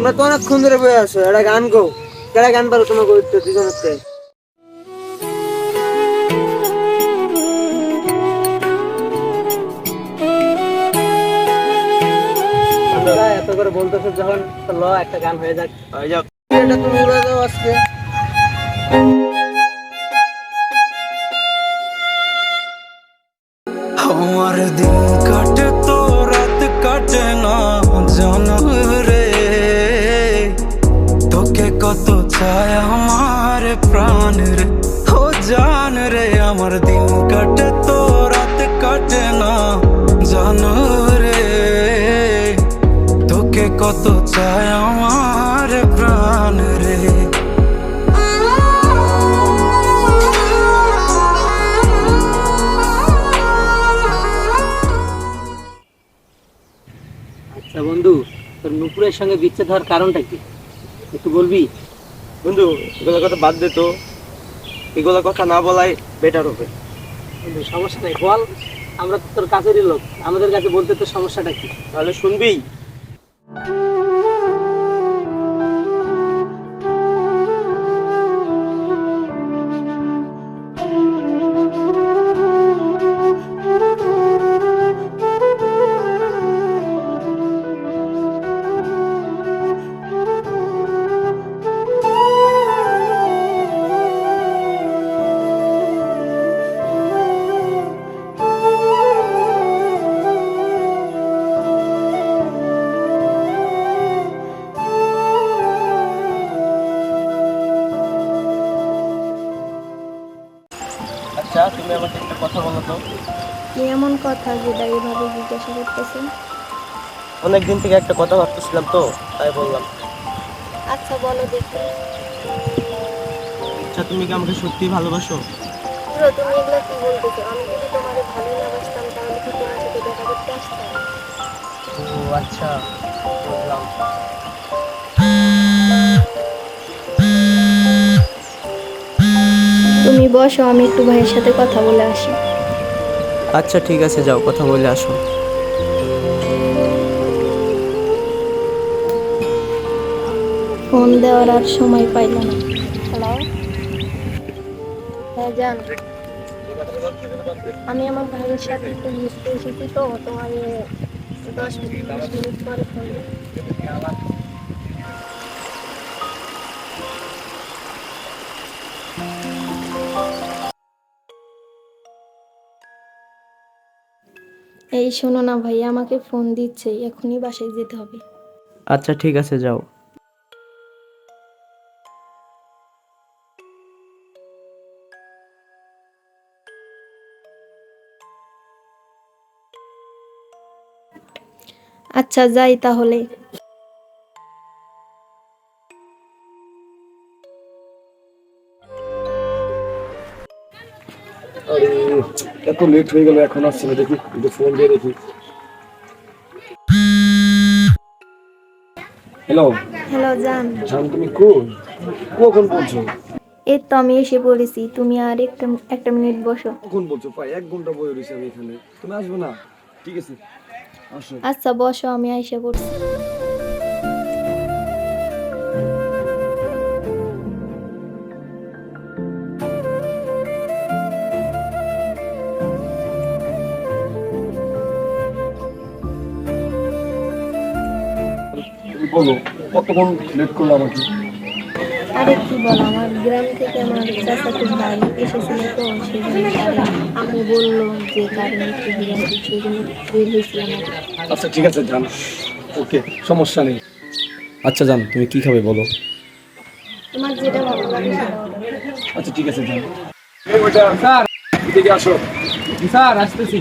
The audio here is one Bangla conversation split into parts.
তোমরা তো অনেকক্ষণ ধরে বয়ে আছো, একটা গান গো। কেডা গান পারো তোমাকে উত্তর দুজনের থেকে? এত করে বলতেছো যখন, তো ল একটা গান হয়ে যাক। এটা তুমি উড়ে দাও আজকে। আমার দিন কাটে তো রাত কাটে না জানো রে, তোকে কত চায় আমার প্রাণ রে, ও জান রে। আমার দিন কাটে তো রাত কাটে না জানো রে, তোকে কত চায় আমার প্রাণ রে। আচ্ছা বন্ধু, তোর নুপুরের সঙ্গে বিচ্ছেদ হওয়ার কারণটা কি একটু বলবি? বন্ধু এগুলো কথা বাদ দে তো, এগুলো কথা না বলাই বেটার হবে। বন্ধু সমস্যা নাই, বল। আমরা তো তোর কাছেরই লোক, আমাদের কাছে বলতে তোর সমস্যাটা কি? তাহলে শুনবি? আচ্ছা তুমি আমাকে একটা কথা বলো তো। কি এমন কথা যেটা এইভাবে জিজ্ঞাসা করতেছেন? অনেকদিন থেকে একটা কথা ভাবতেছিলাম তো, তাই বললাম। আচ্ছা বলো দেখি। আচ্ছা তুমি কি আমাকে সত্যিই ভালোবাসো? পুরো তুমি এগুলো কি বলতেছো? আমি যদি তোমারে ভালোই না বাসতাম তাহলে কি তোমার সাথে দেখা করতে আসতাম? ও আচ্ছা, বুঝলাম। তুমি বসো, আমি একটু ভাইয়ের সাথে কথা বলে আসি। আচ্ছা ঠিক আছে, যাও কথা বলে আসো। ফোন দেওয়ার আর সময় পাইল না। হ্যালো, হ্যাঁ জান, আমি আমার ভাইয়ের সাথে একটু ঘুরতে এসেছি তো, তোমার 10-20 মিনিট পরে ফোন দেব। এই শোনো না ভাইয়া আমাকে ফোন দিচ্ছে, এখনই বাসায় যেতে হবে। আচ্ছা ঠিক আছে, যাও। আচ্ছা যাই তাহলে। আরে এত লেট হয়ে গেল, এখন আসছে না। দেখি একটু ফোন দিয়ে দেখি। হ্যালো হ্যালো জান, জান, তুমি কোন কখন বলছো? এই তো আমি এসে পড়েছি, তুমি আর একটা মিনিট বসো। কখন বলছো? প্রায় 1 ঘন্টা বয়ে রয়েছি আমি এখানে, তুমি আসবে না? ঠিক আছে, আসো। আচ্ছা বসো, আমি আইসা পড়ছি। তুমি বলো কতক্ষণ লেট করলো আমাকে? আরে কি বল, আমার গ্রাম থেকে আমার চাচাতো ভাই এসেছিল তো, সেজন্য আমি বললো যে কারেন্ট একটু গ্রাম, সেজন্য বের হয়েছিলাম আর কি। আচ্ছা ঠিক আছে জান, ওকে, সমস্যা নেই। আচ্ছা জান, তুমি কি খাবে বলো? তোমার যেটা ভালো লাগে সেটা order আচ্ছা ঠিক আছে জান। স্যার এদিকে আসো। স্যার আসতেছি।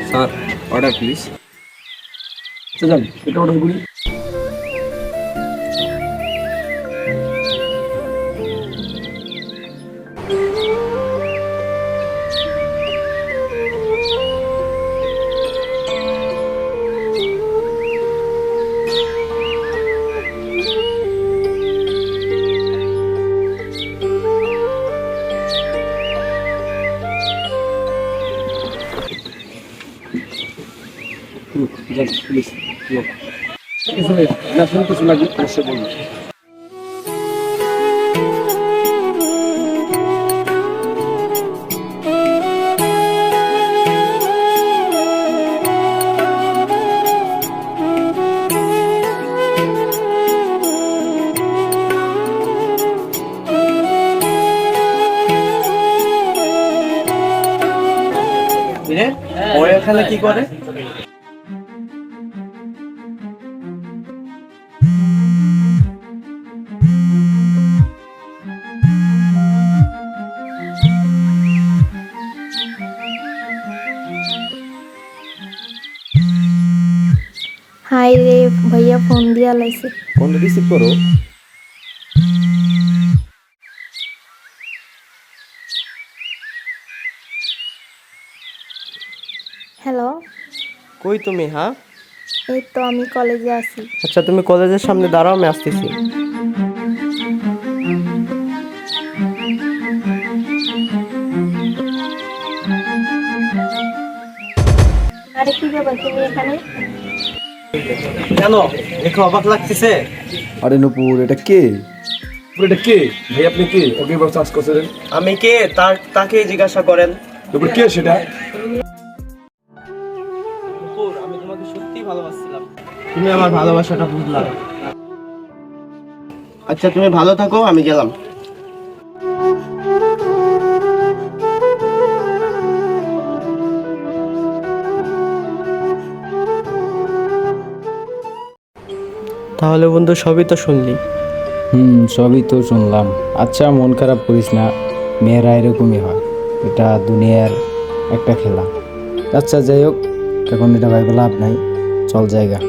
Sir order please. আচ্ছা জান, এটা অর্ডার করি। যান প্লিজ কিছু নেই না, শুনে কিছু লাগবে অবশ্যই বলবো। ও এখানে কি করে? হাই রে ভাইয়া ফোন দিয়া লাইছে। ফোন রিসিভ করো। হ্যালো, কই তুমি? হ্যাঁ, এই তো আমি কলেজে আছি। আচ্ছা তুমি কলেজের সামনে দাঁড়াও, আমি আসতেছি। আরে কি ব্যাপার তুমি এখানে? কেন দেখো অবাক লাগতেছে? আরে নূপুর, এটা কে? এটা কে ভাই? আপনি কে? ওকে এবার চার্জ করছিলেন। আমি কে তাকে জিজ্ঞাসা করেন। নূপুর কে সেটা? আমি তোমাকে সত্যিই ভালোবাসছিলাম, তুমি আমার ভালোবাসাটা বুঝলা। আচ্ছা তুমি ভালো থাকো, আমি গেলাম। তাহলে বন্ধু সবই তো শুনলি। সবই তো শুনলাম। আচ্ছা মন খারাপ করিস না, মেয়েরা এরকমই হয়, এটা দুনিয়ার একটা খেলা। আচ্ছা যাই হোক, এখন এটা ভাইবে লাভ নাই, চল জায়গা।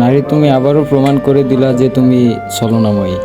নারী তুমি আবারও প্রমাণ করে দিলা যে তুমি ছলনাময়ী।